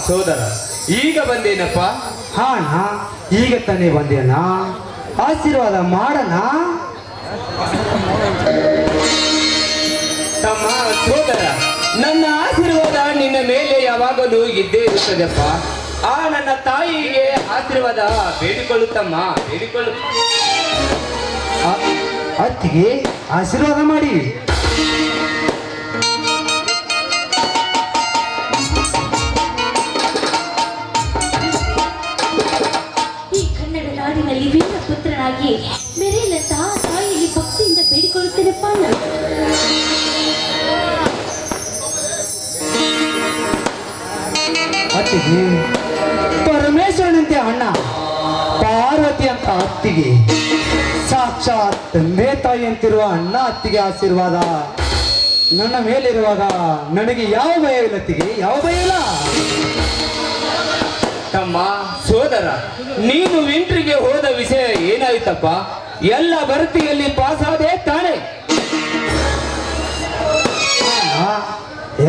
ಸೋದರ, ಈಗ ಬಂದೇನಪ್ಪ? ಹಾ ಅಣ್ಣ, ಈಗ ತಾನೇ ಬಂದೇನ. ಆಶೀರ್ವಾದ ಮಾಡಣ. ತಮ್ಮ ಸೋದರ, ನನ್ನ ಆಶೀರ್ವಾದ ನಿನ್ನ ಮೇಲೆ ಯಾವಾಗಲೂ ಇದ್ದೇ ಇರುತ್ತದೆಪ್ಪ. ಆ ನನ್ನ ತಾಯಿಗೆ ಆಶೀರ್ವಾದ ಬೇಡಿಕೊಳ್ಳುತ್ತಮ್ಮ, ಬೇಡಿಕೊಳ್ಳು. ಅತ್ತಿಗೆ ಆಶೀರ್ವಾದ ಮಾಡಿ. ಈ ಕನ್ನಡ ನಾಡಿನಲ್ಲಿ ವೀರ ಪುತ್ರನಾಗಿ ಮೆರೆಯಲಂತಹ ತಾಯಿಯಲ್ಲಿ ಭಕ್ತಿಯಿಂದ ಬೇಡಿಕೊಳ್ಳುತ್ತೇನೆಪ್ಪ. ಅತ್ತಿಗೆ ಪರಮೇಶ್ವರನಂತೆ ಅಣ್ಣ, ಪಾರ್ವತಿ ಅಂತ ಅತ್ತಿಗೆ, ಸಾಕ್ಷಾತ್ ತಂದೆ ತಾಯಿ ಅಂತಿರುವ ಅಣ್ಣ ಅತ್ತಿಗೆ ಆಶೀರ್ವಾದ ನನ್ನ ಮೇಲಿರುವಾಗ ನನಗೆ ಯಾವ ಭಯ ಇಲ್ಲ ಅತ್ತಿಗೆ, ಯಾವ ಭಯ ಇಲ್ಲ. ತಮ್ಮ ಸೋದರ, ನೀನು ಇಂಟ್ರಿಗೆ ಹೋದ ವಿಷಯ ಏನಾಯ್ತಪ್ಪ? ಎಲ್ಲ ಭರ್ತಿಯಲ್ಲಿ ಪಾಸಾದೆ ತಾನೆ?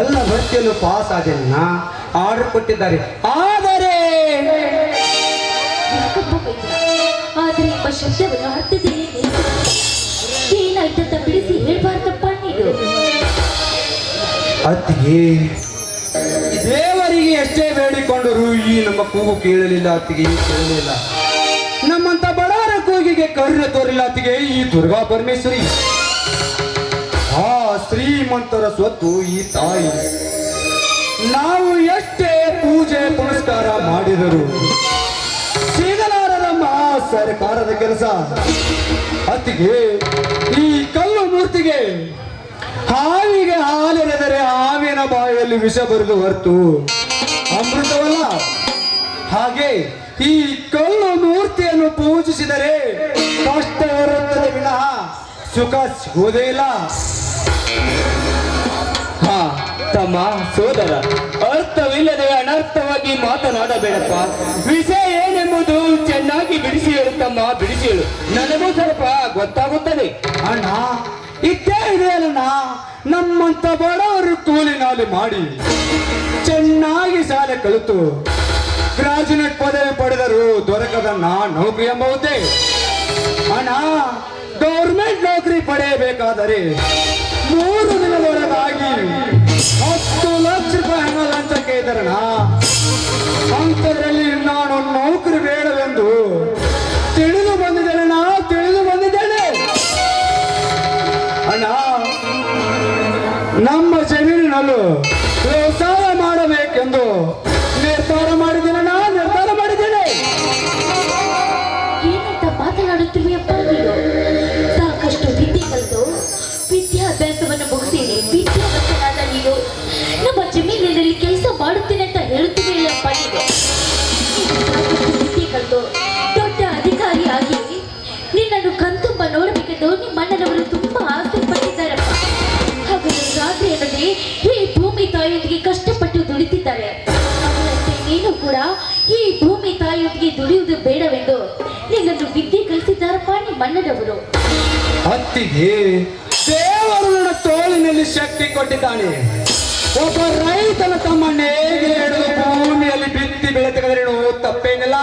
ಎಲ್ಲ ಭರ್ತಿಯಲ್ಲೂ ಪಾಸ್ ಆದೇನ, ಆರ್ಡರ್ ಕೊಟ್ಟಿದ್ದಾರೆ. ಆದರೆ ಆದರೆ ಎಂಬ ಶಬ್ದವನ್ನು ಅರ್ಥದಲ್ಲಿ ಏನಾಯ್ತಂತ ಬಿಡಿಸಿ ಹೇಳ್ಬಾರ್ದಪ್ಪ ನೀನು. ಅತ್ತಿಗೆ ದೇವರಿಗೆ ಎಷ್ಟೇ ಬೇಡಿಕೊಂಡರು ಈ ನಮ್ಮ ಕೂಗು ಕೇಳಲಿಲ್ಲ ಅತ್ತಿಗೆ, ಕೇಳಲಿಲ್ಲ. ನಮ್ಮಂತ ಬಡವರ ಕೂಗಿಗೆ ಕರುಣೆ ತೋರಿಲ್ಲ ಅತ್ತಿಗೆ ಈ ದುರ್ಗಾ ಪರಮೇಶ್ವರಿ. ಆ ಶ್ರೀಮಂತರ ಸ್ವತ್ತು ಈ ತಾಯಿ. ನಾವು ಎಷ್ಟೇ ಪೂಜೆ ಪುನಸ್ಕಾರ ಮಾಡಿದರು ಸಿಗಲಾರದಮ್ಮ ಸರ್ಕಾರದ ಕೆಲಸ. ಅತ್ತಿಗೆ ಈ ಕಲ್ಲು ಮೂರ್ತಿಗೆ ಹಾವಿಗೆ ಹಾಲೆರೆದರೆ ಹಾವಿನ ಬಾಯಲ್ಲಿ ವಿಷ ಬರೆದು ಹೊರತು ಅಮೃತವಲ್ಲ. ಹಾಗೆ ಈ ಕಲ್ಲು ಮೂರ್ತಿಯನ್ನು ಪೂಜಿಸಿದರೆ ಕಷ್ಟ ಇರುತ್ತದೆ ವಿನಃ ಸುಖ ಸಿಗುವುದೇ ಇಲ್ಲ. ಹಾ ತಮ್ಮ ಸೋದರ, ಅರ್ಥವಿಲ್ಲದೆ ಅನರ್ಥವಾಗಿ ಮಾತನಾಡಬೇಡಪ್ಪ. ವಿಷಯ ಏನೆಂಬುದು ಚೆನ್ನಾಗಿ ಬಿಡಿಸಿ ಹೇಳುತ್ತಮ್ಮ, ಬಿಡಿಸಿ ಹೇಳು. ನನಗೂ ಸ್ವಲ್ಪ ಗೊತ್ತಾಗುತ್ತದೆ. ಅಣ್ಣ ಇದ್ದೇ ಇದೆಯಲ್ಲ, ನಮ್ಮಂತ ಬಡವರು ಕೂಲಿ ನಾಲಿ ಮಾಡಿ ಚೆನ್ನಾಗಿ ಶಾಲೆ ಕಲಿತು ಗ್ರಾಜುಯೇಟ್ ಪದವಿ ಪಡೆದರು ದೊರಕದನ್ನ ನೌಕರಿ ಎಂಬುದೇ. ಅಣ್ಣ ಗೌರ್ಮೆಂಟ್ ನೌಕರಿ ಪಡೆಯಬೇಕಾದರೆ 3 ದಿನದೊಳಗಾಗಿ 10 ಲಕ್ಷ ರೂಪಾಯಿ ಹಣ ಲಂಚಕ್ಕೆ ಇದ್ದಾರಣ. ಅಂಥದ್ರಲ್ಲಿ ನಾನು ನೌಕರಿ ಬೇಡವೆಂದು ತಿಳಿದು ಬಂದಿದ್ದೇನೆ, ತಿಳಿದು ಬಂದಿದ್ದೇನೆ. ಅಣ್ಣ ನಮ್ಮ ಜಮೀನಿನಲ್ಲೂ ವ್ಯವಸಾಯ ಮಾಡಬೇಕೆಂದು ನಿರ್ಧಾರ ಮಾಡಿದ್ದೇನೆ, ನಿರ್ಧಾರ ಮಾಡಿದ್ದೇನೆ. ಏನಂತ ಮಾತನಾಡುತ್ತಿರುವೆಯಪ್ಪ ನೀನು? ಸಾಕಷ್ಟು ವಿದ್ಯೆ ಕಲಿತು ವಿದ್ಯಾಭ್ಯಾಸವನ್ನು ಮುಗಿಸಿದೆ, ವಿದ್ಯಾವಂತನಾದ ನೀನು ನಮ್ಮ ಜಮೀನಿನಲ್ಲಿ ಕೆಲಸ ಮಾಡುತ್ತೇನೆ ಅಂತ ಹೇಳುತ್ತಿವೆಯಲ್ಲಪ್ಪ ನೀನು. ಸಾಕಷ್ಟು ವಿದ್ಯೆ ಕಲಿತು ದೊಡ್ಡ ಅಧಿಕಾರಿಯಾಗಿ ನಿನ್ನನ್ನು ಕಣ್ತುಂಬ ನೋಡಬೇಕೆಂದು ನಿಮ್ಮ ಅಣ್ಣನವರು ತುಂಬಾ ಆಸೆ ಪಟ್ಟಿದ್ದಾರಪ್ಪ. ಹಾಗಾಗಿ ರಾತ್ರಿ ಅನ್ನದೇ ಈ ಭೂಮಿ ತಾಯಿಯೊಂದಿಗೆ ಕಷ್ಟಪಟ್ಟು ದುಡಿತಿದ್ದಾರೆ. ಅವರಂತೆ ನೀನು ಕೂಡ ಈ ಭೂಮಿ ತಾಯಿಯೊಂದಿಗೆ ದುಡಿಯುವುದು ಬೇಡವೆಂದು ನಿನ್ನನ್ನು ವಿದ್ಯೆ ಕಲಿಸಿದ್ದಾರಪ್ಪ ನಿಮ್ಮ ಅಣ್ಣನವರು. ಅತ್ತಿಗೆ ದೇವರು ನನ್ನ ತೋಳಿನಲ್ಲಿ ಶಕ್ತಿ ಕೊಟ್ಟಿದ್ದಾನೆ. ಒಬ್ಬ ರೈತನ ತಮ್ಮ ನೇಗಿಲು ಭೂಮಿಯಲ್ಲಿ ಬಿತ್ತಿ ಬೆಳೆ ತೆಗೆದರೇನು ತಪ್ಪೇನಿಲ್ಲ.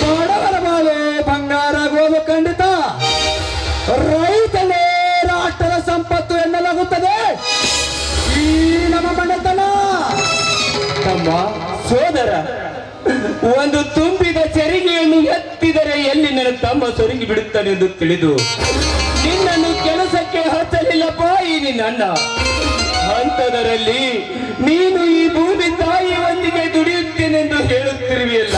ಬಡವರ ಬಾಳು ಬಂಗಾರ ಆಗುವುದು ಖಂಡಿತ. ರೈತನೇ ರಾಷ್ಟ್ರದ ಸಂಪತ್ತು ಎನ್ನಲಾಗುತ್ತದೆ ಈ ನಮ್ಮ ಮನೆತನ. ತಮ್ಮ ಸೋದರ, ಒಂದು ತುಂಬಿದ ಚೆರಿಗೆಯನ್ನು ಎತ್ತಿದರೆ ಎಲ್ಲಿ ನನ್ನ ತಮ್ಮ ಸೊರಗಿ ಬಿಡುತ್ತಾನೆ ಎಂದು ತಿಳಿದು ನಿನ್ನನ್ನು ಕೆಲಸಕ್ಕೆ ಹಚ್ಚಲಿಲ್ಲಪ್ಪ ಈ ನಿನ್ನ ಅಣ್ಣ. ಅಂಥದರಲ್ಲಿ ನೀನು ಈ ಭೂಮಿ ತಾಯಿಯೊಂದಿಗೆ ದುಡಿಯುತ್ತೇನೆಂದು ಹೇಳುತ್ತಿರುವೆಯಲ್ಲ.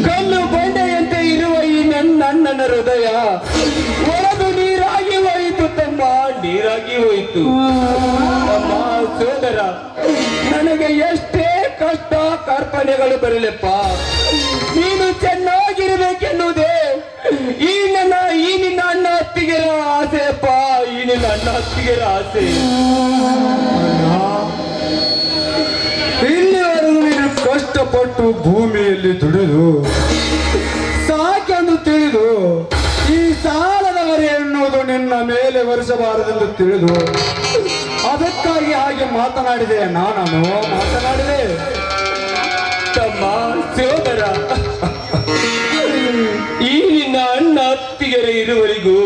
ಕಲ್ಲು ಬಂಡೆಯಂತೆ ಇರುವ ಈ ನನ್ನ ಅಣ್ಣನ ಹೃದಯ ಒಡೆದು ನೀರಾಗಿ ಹೋಯಿತು ತಮ್ಮ, ನೀರಾಗಿ ಹೋಯಿತು. ತಮ್ಮ ಸೋದರ, ನನಗೆ ಎಷ್ಟೇ ಕಷ್ಟ ಕಾರ್ಪಣ್ಯಗಳು ಬರಲಪ್ಪ, ನೀನು ಚೆನ್ನಾಗಿರ್ಬೇಕೆನ್ನುವುದೇ ಈ ನಿನ್ನ ಅಣ್ಣ ಅತ್ತಿಗೆರ ಆಸೆಯಪ್ಪ, ಈ ನಿನ್ನ ಅಣ್ಣ ಅತ್ತಿಗೆರ ಆಸೆ. ಇಲ್ಲಿವರೆಗೂ ನೀನು ಕಷ್ಟಪಟ್ಟು ಭೂಮಿಯಲ್ಲಿ ದುಡಿದು ಸಾಕೆಂದು ತಿಳಿದು ಈ ಸಾಲದ ಹೊರೆ ಎನ್ನುವುದು ನಿನ್ನ ಮೇಲೆ ಒರೆಸಬಾರದೆಂದು ತಿಳಿದು ಅದಕ್ಕಾಗಿ ಹಾಗೆ ಮಾತನಾಡಿದೆ ನಾನು ಮಾತನಾಡಿದೆ. ತಮ್ಮ ಸೋದರ, ಈ ನಿನ್ನ ಅಣ್ಣ ಅತ್ತಿಗೆರೆ ಇರುವವರೆಗೂ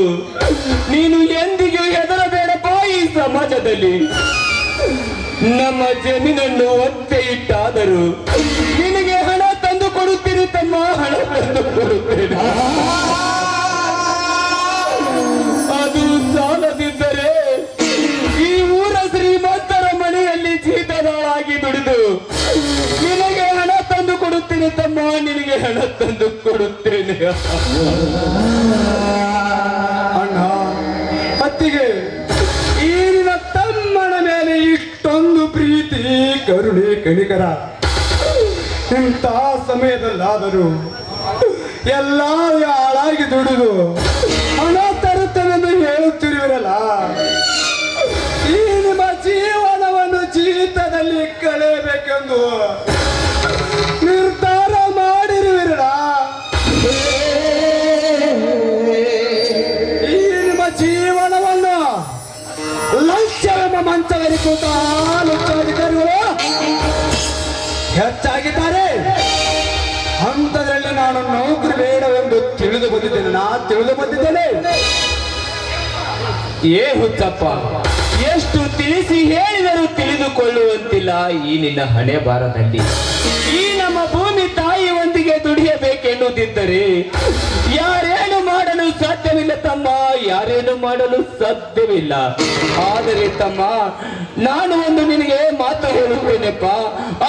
ನೀನು ಎಂದಿಗೂ ಹೆದರಬೇಡಪ್ಪ. ಈ ಸಮಾಜದಲ್ಲಿ ನಮ್ಮ ಜಮೀನನ್ನು ಒತ್ತೆ ಇಟ್ಟಾದರೂ ನಿನಗೆ ಹಣ ತಂದು ಕೊಡುತ್ತೀನಿ ತಮ್ಮ, ಹಣ ತಂದು ಕೊಡುತ್ತೇನೆ. ಅದು ಸಾಲದಿದ್ದರೆ ಈ ಊರ ಶ್ರೀಮಂತರ ಮನೆಯಲ್ಲಿ ಜೀತದಾಳಾಗಿ ದುಡಿದು ನಿನಗೆ ಹಣ ತಂದು ಕೊಡುತ್ತೇನೆ ತಮ್ಮ, ನಿನಗೆ ಹಣ ತಂದು ಕೊಡುತ್ತೇನೆ. ಅಣ್ಣ ಅತ್ತಿಗೆ, ಈ ನಿನ್ನ ತಮ್ಮನ ಮೇಲೆ ಇಷ್ಟೊಂದು ಪ್ರೀತಿ ಕರುಣೆ ಕಣಿಕರ ಇಂಥ ಸಮಯದಲ್ಲಾದರೂ ಎಲ್ಲ ಹಾಳಾಗಿ ದುಡಿದು ಹಣ ತರುತ್ತೇನೆಂದು ಹೇಳುತ್ತಿರುವಿರಲ್ಲ, ಈ ನಿಮ್ಮ ಜೀವನವನ್ನು ಜೀತದಲ್ಲಿ ಕಳೆಯಬೇಕೆಂದು ನಿರ್ಧಾರ ಮಾಡಿರುವಿರಲ್ಲ. ಈ ನಿಮ್ಮ ಜೀವನವನ್ನು ಲಂಚವೆಂಬ ಮಂಚದಲ್ಲಿ ಕೂತ ಲಂಚಾಧಿಕಾರಿಗಳು ಹೆಚ್ಚಾಗಿದ್ದಾರೆ. ಅಂಥದ್ರಲ್ಲಿ ನಾನು ನೌಕರಿ ಬೇಡವೆಂದು ತಿಳಿದು ಬಂದಿದ್ದೇನೆ. ಏ ಹುಚ್ಚಪ್ಪ, ಎಷ್ಟು ತಿಳಿಸಿ ಹೇಳಿದರೂ ತಿಳಿದುಕೊಳ್ಳುವಂತಿಲ್ಲ ಈ ನಿನ್ನ ಹಣೆ ಬಾರದಲ್ಲಿ. ಈ ನಮ್ಮ ಭೂಮಿ ತಾಯಿ ಒಂದಿಗೆ ದುಡಿಯಬೇಕೆನ್ನುವುದಿದ್ದರೆ ಯಾರೇನು ಮಾಡಲು ಸಾಧ್ಯವಿಲ್ಲ ತಮ್ಮ, ಯಾರೇನು ಮಾಡಲು ಸಾಧ್ಯವಿಲ್ಲ. ಆದರೆ ತಮ್ಮ, ನಾನು ಒಂದು ನಿನಗೆ ಮಾತು ಹೇಳುತ್ತೇನೆಪ್ಪ,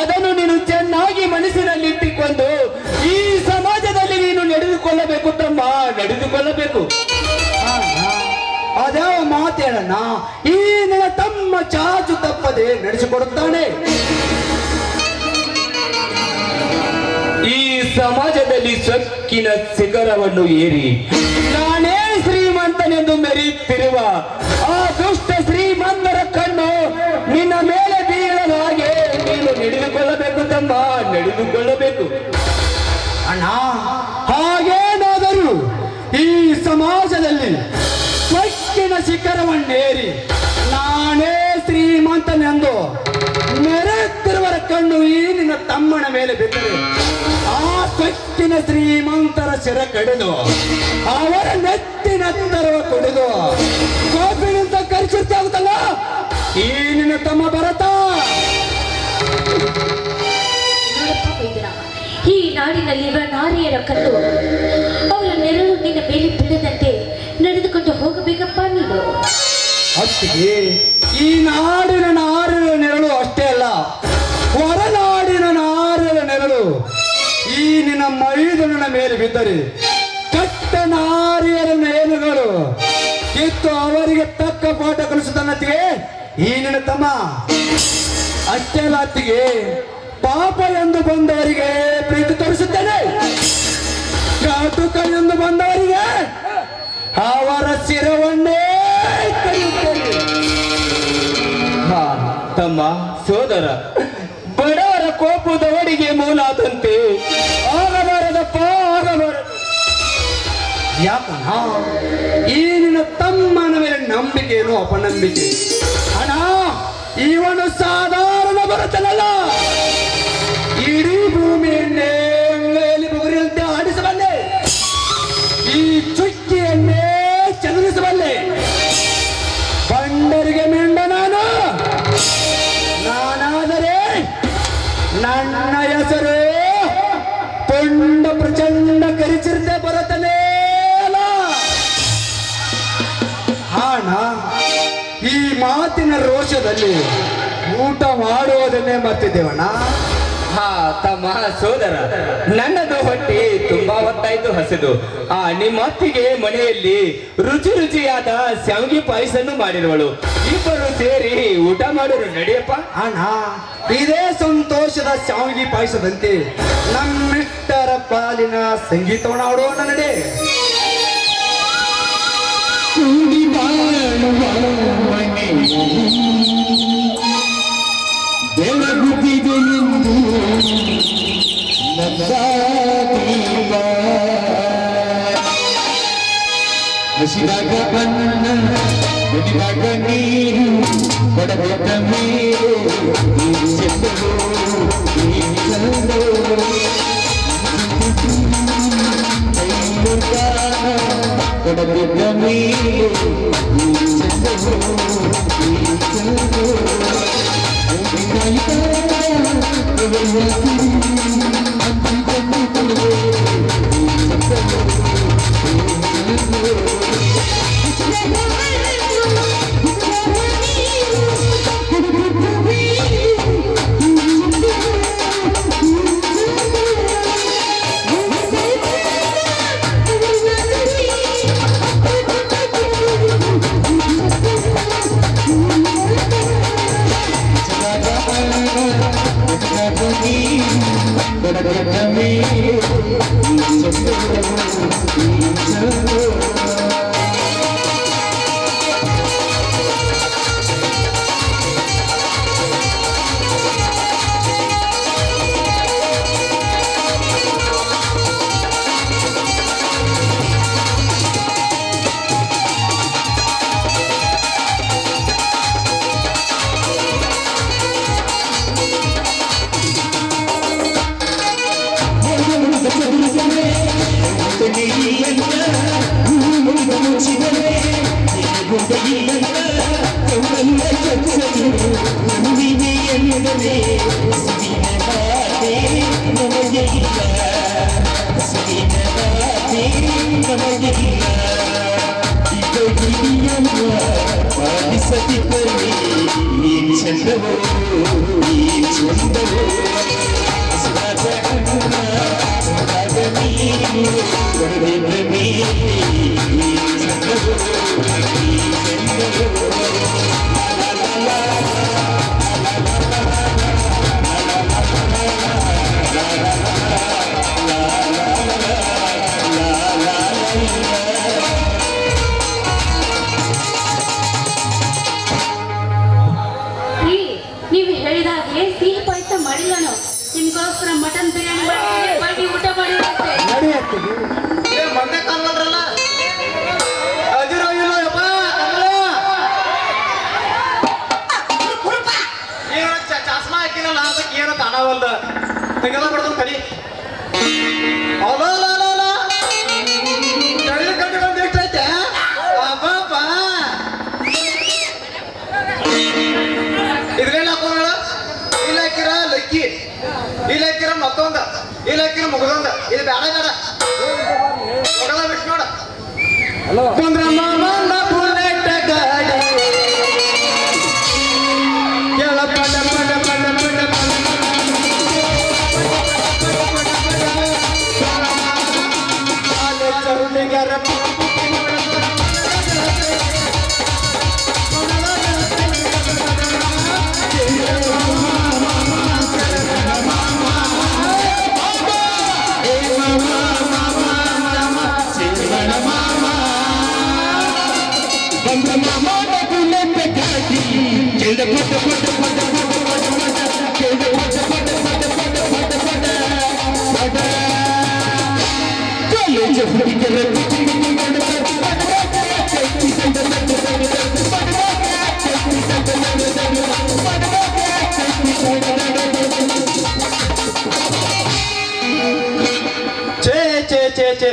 ಅದನ್ನು ನೀನು ಚೆನ್ನಾಗಿ ಮನಸ್ಸಿನಲ್ಲಿಟ್ಟುಕೊಂಡು ಈ ಸಮಾಜದಲ್ಲಿ ನೀನು ನಡೆದುಕೊಳ್ಳಬೇಕು ತಮ್ಮ, ನಡೆದುಕೊಳ್ಳಬೇಕು. ಅದ್ಯಾವ ಮಾತೇಳಣ್ಣ, ಈ ನಿನ್ನ ತಮ್ಮ ಚಾಚು ತಪ್ಪದೆ ನಡೆಸಿಕೊಡುತ್ತಾನೆ. ಈ ಸಮಾಜದಲ್ಲಿ ಸೊಕ್ಕಿನ ಶಿಖರವನ್ನು ಏರಿ ನಾನೇ ಶ್ರೀಮಂತನೆಂದು ಮೆರೆಯುತ್ತಿರುವ ಆ ದುಷ್ಟ ಶ್ರೀಮಂತರ ಕಣ್ಣು ನಿನ್ನ ಮೇಲೆ ಬೀಳದ ಹಾಗೆ ನೀನು ನಡೆದುಕೊಳ್ಳಬೇಕು ತಮ್ಮ, ನಡೆದುಕೊಳ್ಳಬೇಕು. ಅಣ್ಣ, ಹಾಗೇನಾದರೂ ಈ ಸಮಾಜದಲ್ಲಿ ಸೊಕ್ಕಿನ ಶಿಖರವನ್ನೇರಿ ನಾನೇ ಶ್ರೀಮಂತನೆಂದು ಮೆರೆಯುತ್ತಿರುವರ ಕಣ್ಣು ಈ ನಿನ್ನ ತಮ್ಮನ ಮೇಲೆ ಬಿದ್ದರೆ ಆ ಸೊಕ್ಕಿನ ಶ್ರೀಮಂತರ ಶಿರ ಕಡಿದು ಅವರ ನೆತ್ತಿನೆತ್ತರವ ಕೊಡಿದು ಕೋಪಿನಿಂದ ಕರಿಸಿರ್ತಾಗುತ್ತಲ್ಲ ಈ ನಿನ್ನ ತಮ್ಮ ಭರತ. ನೋಡಪ್ಪ ವೈದ್ಯರ, ಈ ನಾಡಿನಲ್ಲಿರುವ ನಾರಿಯರ ಕಲ್ಲು ಅವರ ನೆರಳು ನಿನ್ನ ಮೇಲೆ ಬೀಳದಂತೆ ನಡೆದುಕೊಂಡು ಹೋಗಬೇಕಪ್ಪ ನೀನು. ಅತ್ತಿಗೆ, ಈ ನಾಡಿನ ನಾರಿನ ನೆರಳು ಅಷ್ಟೇ ಅಲ್ಲ, ಹೊರನಾಡಿನ ನಾರಿನ ನೆರಳು ಈ ನಿನ್ನ ಮೈದುನನ ಮೇಲೆ ಬಿದ್ದರೆ ಕೆಟ್ಟ ನಾರಿಯರ ನೇನುಗಳು ಕಿತ್ತು ಅವರಿಗೆ ತಕ್ಕ ಪಾಠ ಕಲಿಸುತ್ತಾನತ್ತಿಗೆ ಈ ನಿನ್ನ ತಮ್ಮ. ಅಷ್ಟೇ ಅಲ್ಲ ಅತ್ತಿಗೆ, ಪಾಪ ಎಂದು ಬಂದವರಿಗೆ ಪ್ರೀತಿ ತೋರಿಸುತ್ತೇನೆ, ಘಾತುಕ ಎಂದು ಬಂದವರಿಗೆ ಅವರ ಶಿರವನ್ನೇ ಕರೆಯುತ್ತೇನೆ. ಹಾ ತಮ್ಮ ಸೋದರ, ಬಡವರ ಕೋಪದ ಒಡಿಗೆ ಮೂಲಾದಂತೆ ಆಗಬಾರದಪ್ಪ, ಆಗಬಾರದು. ಯಾಕಣ್ಣ, ಈ ನಿನ್ನ ತಮ್ಮನ ಮೇಲೆ ನಂಬಿಕೆಯನ್ನು ಅಪನಂಬಿಕೆ. ಅಣ್ಣ, ಇವನು ಸಾಧಾರಣ ಬರುತ್ತಲ್ಲ, ಇಡೀ ಭೂಮಿಯನ್ನೇ ಅಂಗೈಯಲ್ಲಿ ಬುಗುರಿಯಂತೆ ಆಡಿಸಬಲ್ಲೆ, ಈ ಚುಕ್ಕಿಯನ್ನೇ ಚದುರಿಸಬಲ್ಲೆ. ಬಂಡರಿಗೆ ಮೆಂಡ ನಾನಾದರೆ ನನ್ನ ಹೆಸರು ಪುಂಡ ಪ್ರಚಂಡ ಕರಿಚಿರದೆ ಬರುತ್ತಲೇ ಅಲ್ಲ. ಹಾಣ, ಈ ಮಾತಿನ ರೋಷದಲ್ಲಿ ಊಟ ಮಾಡುವುದನ್ನೇ ಮರ್ತಿದ್ದೇವಣ್ಣ. ಹಾ ತಮ್ಮ ಸೋದರ, ನನ್ನದು ಹೊಟ್ಟೆ ತುಂಬಾ ಹೊತ್ತಾಯ್ತು ಹಸಿದು. ನಿಮ್ಮ ಅತ್ತಿಗೆ ಮನೆಯಲ್ಲಿ ರುಚಿ ರುಚಿಯಾದ ಶಾವಿಗೆ ಪಾಯಸನ್ನು ಮಾಡಿರುವಳು. ಇಬ್ಬರು ಸೇರಿ ಊಟ ಮಾಡೋರು, ನಡೆಯಪ್ಪ. ಅಣ್ಣ, ಇದೇ ಸಂತೋಷದ ಶಾವಿಗೆ ಪಾಯಸದಂತೆ ನಮ್ಮಿಷ್ಟರ ಪಾಲಿನ ಸಂಗೀತವನ್ನು ಆಡೋಣ, ನಡೆ. ಬೆಳಗುತ್ತಿದೆ ಎಂದು ನನ್ನ ದೀಪ ಹಸಿದಾಗ ಬಣ್ಣ ಬೆಳಿದಾಗ ನೀರು ಕೊಡಬೇಕ ಮೇರು ಈ ಚೆಂದವು ಈ ಚಂದವು ಕೊಡಬೇಕ ಮೇರು ಈ ಚೆಂದವು ಈ ಚಂದವು ನೀವು ಹೇಳಿದ ಹಾಗೆ ಸಿಹಿ ಪಾಯಸ ಮಾಡಿಲ್ಲ ನಾವು ನಿಮ್ಗೋಸ್ಕರ ಮಟನ್ ಬಿರಿಯಾನಿ ಮಾಡಿ ಊಟ ಮಾಡಿರುತ್ತೆ ಮಂದೆ ಕಾಲ್ವಲ್ರಲ್ಲ ಅದಿರೋ ಇಲ್ಲೋ ಯಪ್ಪ ಏನೋ ಚಸ್ಮಾ ಹಾಕಿನಲ್ಲ ಅದಕ್ಕೆ ಏನೋ ಕಾಣವಲ್ದ ತೆಗೆದ ಬಿಡೋದು ಕಡಿ ಅಲೋ ಕಳ್ಳಿ ಕಟ್ಟಿಕೊಂಡು ಎಷ್ಟೈತೆ ಅಬ್ಬಬ್ಬ ಇದ್ರೇನು ಹಾಕೋಣ ಇಲ್ಲ ಹಾಕಿರ ಲಕ್ಕಿ ಇಲ್ಲ ಹಾಕಿರ ಮತ್ತೊಂದು ಇಲ್ಲ ಹಾಕಿರ ಮುಗದೊಂದು ಇದು ಬೇಡ ಮುಗದ ಬಿಟ್ಟು ನೋಡ ಬಂದ್ರಮ್ಮ ಬುಲೆಟ್ ಗಾಡಿ ಕೆಳ ಪಡ ಪಡ ಪಡ ಪಡ ಛೇ